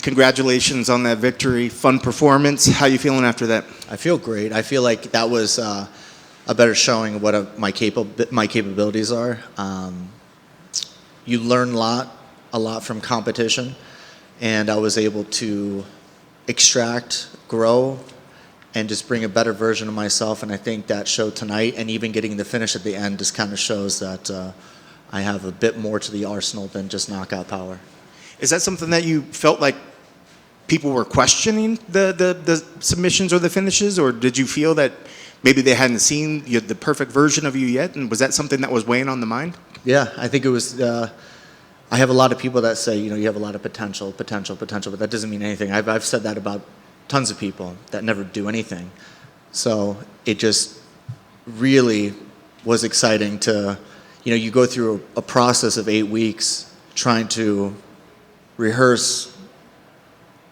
Congratulations on that victory. Fun performance. How you feeling after that? I feel great. I feel like that was a better showing of what my capabilities are. You learn a lot from competition, and I was able to extract, grow, and just bring a better version of myself. And I think that showed tonight, and even getting the finish at the end just kind of shows that I have a bit more to the arsenal than just knockout power. Is that something that you felt like people were questioning the submissions or the finishes, or did you feel that maybe they hadn't seen the perfect version of you yet? And was that something that was weighing on the mind? Yeah, I think it was. I have a lot of people that say, you have a lot of potential, but that doesn't mean anything. I've said that about tons of people that never do anything. So it just really was exciting to, you go through a process of 8 weeks trying to rehearse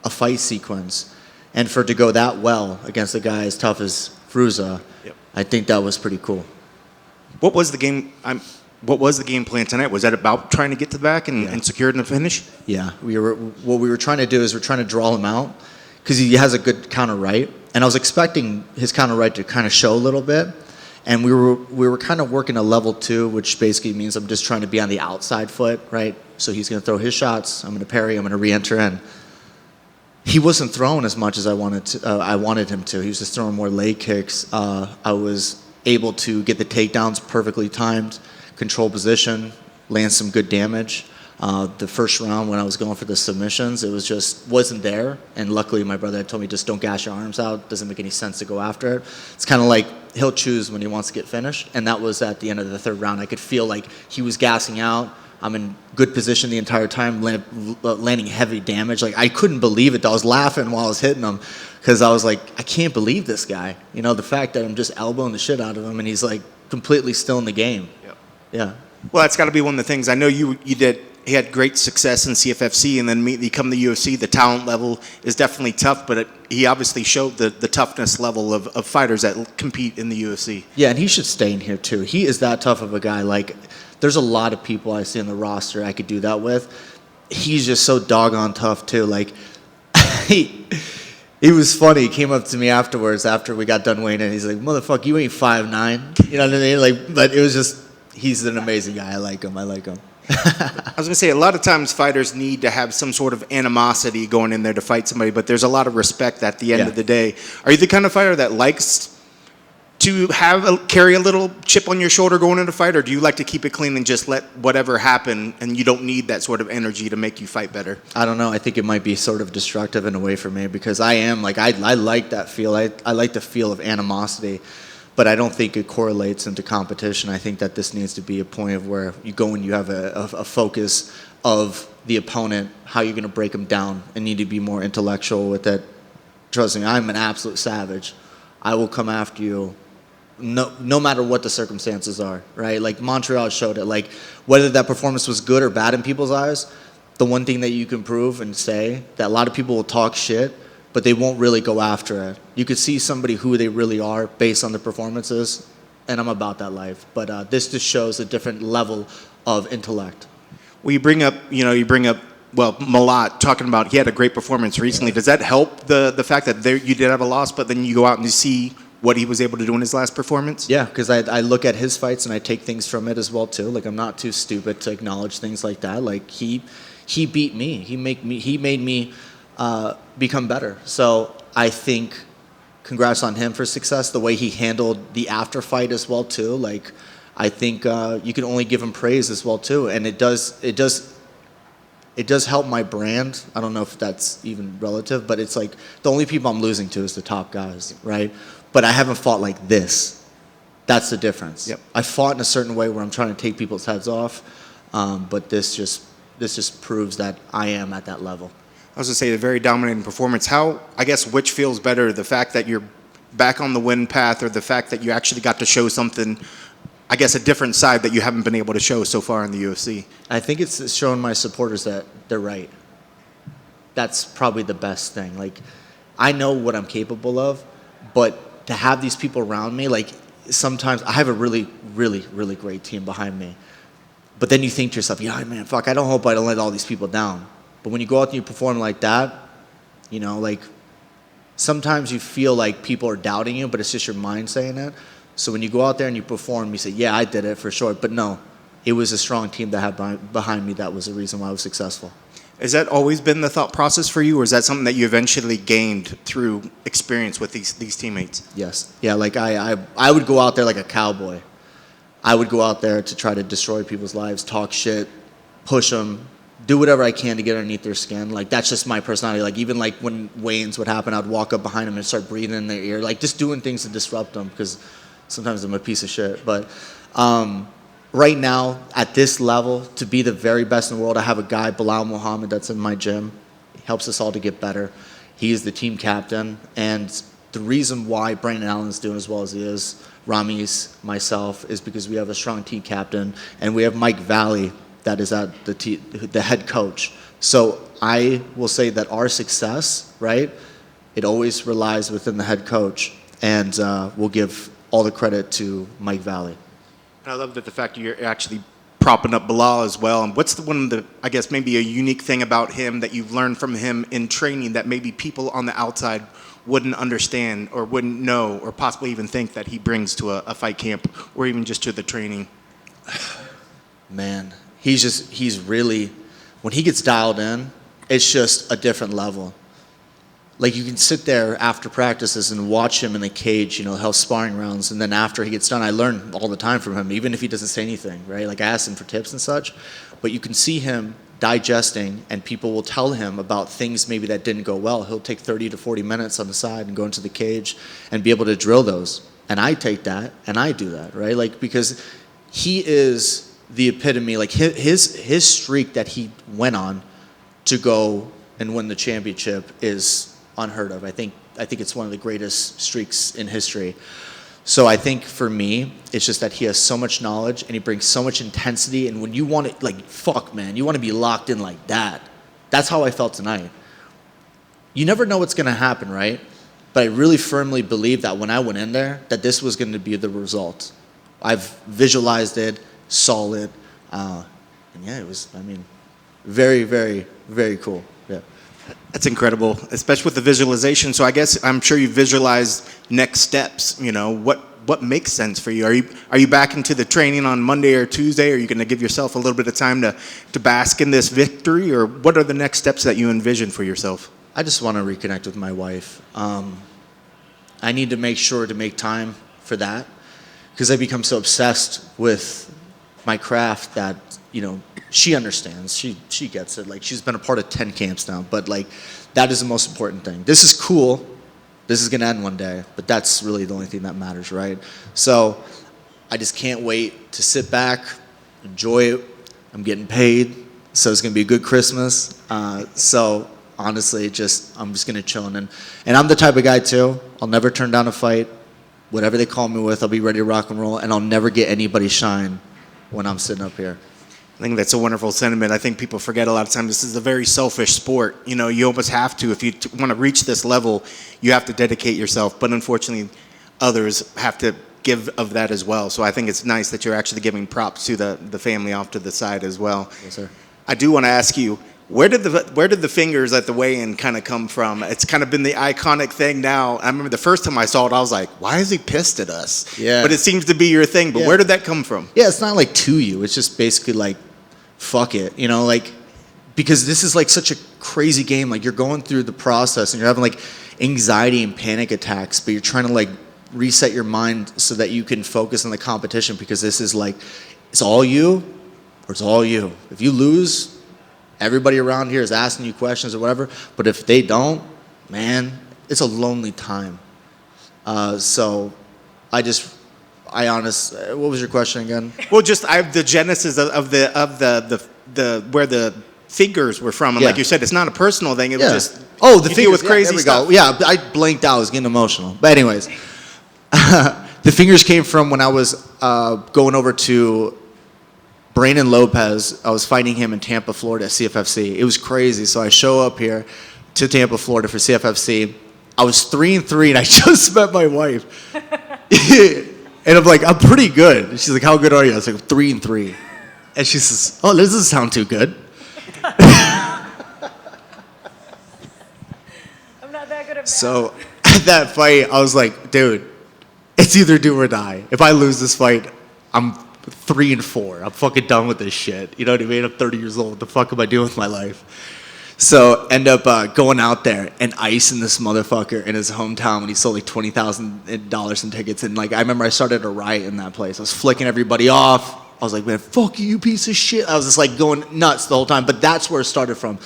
a fight sequence, and for it to go that well against a guy as tough as Frunza, yep. I think that was pretty cool. What was the game? What was the game plan tonight? Was that about trying to get to the back and secure the finish? Yeah, what we were trying to do is we're trying to draw him out because he has a good counter right, and I was expecting his counter right to kind of show a little bit, and we were kind of working a level 2, which basically means I'm just trying to be on the outside foot, right? So he's going to throw his shots, I'm going to parry, I'm going to re-enter in. He wasn't throwing as much as I wanted him to. He was just throwing more leg kicks. I was able to get the takedowns perfectly timed, control position, land some good damage. The first round when I was going for the submissions, it wasn't there. And luckily my brother had told me, just don't gash your arms out. Doesn't make any sense to go after it. It's kind of like he'll choose when he wants to get finished. And that was at the end of the third round. I could feel like he was gassing out. I'm in good position the entire time, landing heavy damage. Like, I couldn't believe it. I was laughing while I was hitting him because I was like, I can't believe this guy. The fact that I'm just elbowing the shit out of him and he's like completely still in the game. Yep. Yeah. Well, that's got to be one of the things. I know he had great success in CFFC, and then you come to the UFC. The talent level is definitely tough, but he obviously showed the toughness level of fighters that compete in the UFC. Yeah, and he should stay in here too. He is that tough of a guy. Like, there's a lot of people I see on the roster I could do that with. He's just so doggone tough too. Like, he was funny. He came up to me afterwards after we got done weighing in. He's like, "Motherfucker, you ain't 5'9". You know what I mean? Like, but it was just, he's an amazing guy. I like him. I was going to say, a lot of times fighters need to have some sort of animosity going in there to fight somebody, but there's a lot of respect at the end of the day. Are you the kind of fighter that likes to carry a little chip on your shoulder going into a fight, or do you like to keep it clean and just let whatever happen and you don't need that sort of energy to make you fight better? I don't know. I think it might be sort of destructive in a way for me because I am like, I like that feel. I like the feel of animosity, but I don't think it correlates into competition. I think that this needs to be a point of where you go and you have a focus of the opponent, how you're going to break them down, and need to be more intellectual with it. Trust me, I'm an absolute savage. I will come after you no matter what the circumstances are, right? Like, Montreal showed it. Like, whether that performance was good or bad in people's eyes, the one thing that you can prove and say that a lot of people will talk shit, but they won't really go after it. You could see somebody who they really are based on their performances, and I'm about that life. But this just shows a different level of intellect. Well, you bring up Malat talking about he had a great performance recently. Does that help the fact that you did have a loss, but then you go out and you see what he was able to do in his last performance? Yeah, because I look at his fights and I take things from it as well too. Like, I'm not too stupid to acknowledge things like that. Like, he beat me. He made me become better. So I think congrats on him for success. The way he handled the after fight as well too. Like, I think you can only give him praise as well too. And it does help my brand. I don't know if that's even relative, but it's like the only people I'm losing to is the top guys, right? But I haven't fought like this. That's the difference. Yep. I fought in a certain way where I'm trying to take people's heads off, but this just proves that I am at that level. I was going to say, a very dominating performance. Which feels better, the fact that you're back on the win path or the fact that you actually got to show something, a different side that you haven't been able to show so far in the UFC? I think it's showing my supporters that they're right. That's probably the best thing. Like, I know what I'm capable of, but to have these people around me, like, sometimes I have a really, really, really great team behind me. But then you think to yourself, yeah, man, fuck, I don't hope I don't let all these people down. But when you go out and you perform like that, You know, like sometimes you feel like people are doubting you, but it's just your mind saying it. So when you go out there and you perform, you say, yeah, I did it for sure. But no, it was a strong team that had behind me that was the reason why I was successful. Has that always been the thought process for you, or is that something that you eventually gained through experience with these teammates? Yes. Yeah, like I would go out there like a cowboy. I would go out there to try to destroy people's lives, talk shit, push them, do whatever I can to get underneath their skin. Like, that's just my personality. Like, even like when weigh-ins would happen, I'd walk up behind them and start breathing in their ear. Like, just doing things to disrupt them, because sometimes I'm a piece of shit. But right now, at this level, to be the very best in the world, I have a guy, Belal Muhammad, that's in my gym. He helps us all to get better. He is the team captain. And the reason why Brandon Allen's doing as well as he is, Rami's, myself, is because we have a strong team captain. And we have Mike Valley, that is at the head coach. So I will say that our success, right, it always relies within the head coach, and we'll give all the credit to Mike Valley. And I love that the fact that you're actually propping up Belal as well. And what's one of the, I guess, maybe a unique thing about him that you've learned from him in training that maybe people on the outside wouldn't understand or wouldn't know or possibly even think that he brings to a fight camp or even just to the training? Man, he's really, when he gets dialed in, it's just a different level. Like, you can sit there after practices and watch him in the cage, you know, he'll sparring rounds, and then after he gets done, I learn all the time from him, even if he doesn't say anything, right? Like, I ask him for tips and such, but you can see him digesting, and people will tell him about things maybe that didn't go well. He'll take 30 to 40 minutes on the side and go into the cage and be able to drill those. And I take that, and I do that, right? Like, because he is the epitome, like his streak that he went on to go and win the championship is unheard of. I think it's one of the greatest streaks in history. So I think for me, it's just that he has so much knowledge and he brings so much intensity. And when you want it, like, fuck, man, you want to be locked in like that. That's how I felt tonight. You never know what's going to happen, right? But I really firmly believe that when I went in there, that this was going to be the result. I've visualized it, saw it, and yeah, it was, I mean, very, very, very cool. Yeah. That's incredible, especially with the visualization. So I guess I'm sure you visualized next steps. You know, what makes sense for you? Are you back into the training on Monday or Tuesday? Are you going to give yourself a little bit of time to bask in this victory? Or what are the next steps that you envision for yourself? I just want to reconnect with my wife. I need to make sure to make time for that, because I become so obsessed with my craft that, you know, she understands. She gets it. Like, she's been a part of 10 camps now, but like, that is the most important thing. This is cool. This is going to end one day, but that's really the only thing that matters, right? So I just can't wait to sit back, enjoy it. I'm getting paid, so it's going to be a good Christmas. So honestly, I'm just going to chill. And I'm the type of guy too. I'll never turn down a fight. Whatever they call me with, I'll be ready to rock and roll, and I'll never get anybody shine when I'm sitting up here. I think that's a wonderful sentiment. I think people forget a lot of times this is a very selfish sport. You know, you almost have to, if you want to reach this level, you have to dedicate yourself. But unfortunately, others have to give of that as well. So I think it's nice that you're actually giving props to the family off to the side as well. Yes, sir. I do want to ask you, where did the fingers at the weigh-in kind of come from? It's kind of been the iconic thing now. I remember the first time I saw it, I was like, why is he pissed at us? Yeah. But it seems to be your thing. But where did that come from? Yeah, it's not like to you. It's just basically like, fuck it, you know, like, because this is like such a crazy game. Like, you're going through the process and you're having like anxiety and panic attacks, but you're trying to like reset your mind so that you can focus on the competition, because this is like, it's all you or it's all you. If you lose, everybody around here is asking you questions or whatever, but if they don't, man, it's a lonely time. So what was your question again? Well, just the genesis of the where the fingers were from, and like you said, it's not a personal thing. It was just the fingers with crazy stuff. Yeah, I blanked out. I was getting emotional. But anyways, the fingers came from when I was going over to Brandon Lopez. I was fighting him in Tampa, Florida at CFFC. It was crazy. So I show up here to Tampa, Florida for CFFC. I was 3-3, and I just met my wife. And I'm like, I'm pretty good. And she's like, how good are you? I was like, 3-3. And she says, oh, this doesn't sound too good. not that good at math. So at that fight, I was like, dude, it's either do or die. If I lose this fight, I'm 3-4. I'm fucking done with this shit. You know what I mean? I'm 30 years old. What the fuck am I doing with my life? So end up going out there and icing this motherfucker in his hometown when he sold like $20,000 in tickets. And like I remember I started a riot in that place. I was flicking everybody off. I was like, man, fuck you, you piece of shit. I was just like going nuts the whole time. But that's where it started from.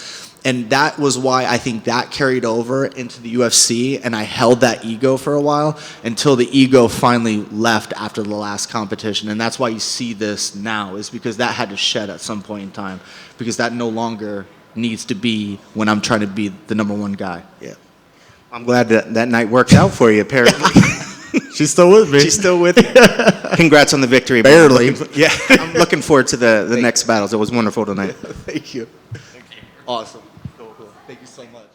And that was why I think that carried over into the UFC, and I held that ego for a while until the ego finally left after the last competition. And that's why you see this now, is because that had to shed at some point in time, because that no longer needs to be when I'm trying to be the number one guy. Yeah. I'm glad that night worked out for you, apparently. She's still with me. She's still with you. Congrats on the victory. Barely. Yeah, I'm looking forward to the next battles. It was wonderful tonight. Thank you. Awesome. Cool. Thank you so much.